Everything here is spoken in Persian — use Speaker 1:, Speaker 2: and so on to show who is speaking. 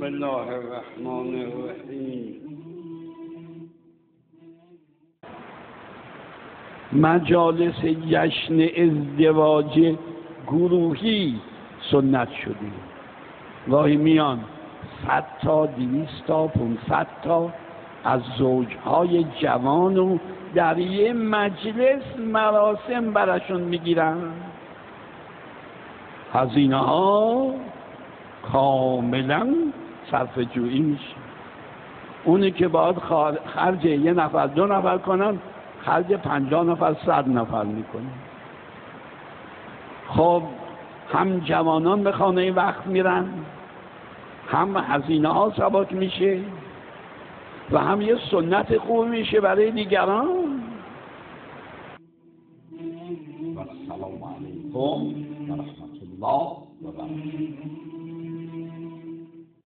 Speaker 1: بسم الله الرحمن الرحیم. مجالس جشن ازدواج گروهی سنت شده. گاهی میان 100 تا 200 تا 500 تا از زوجهای جوان و در یه مجلس مراسم براشون میگیرن. هزینه ها کاملا صرف جویی میشه. اونی که باید خرج 1 نفر 2 نفر کنن، خرج 50 نفر 100 نفر میکنن. خب هم جوانان به خانه وقت میرن، هم هزینه ها سبک میشه و هم یه سنت خوب میشه برای دیگران. و السلام علیکم و رحمت الله و برکاته.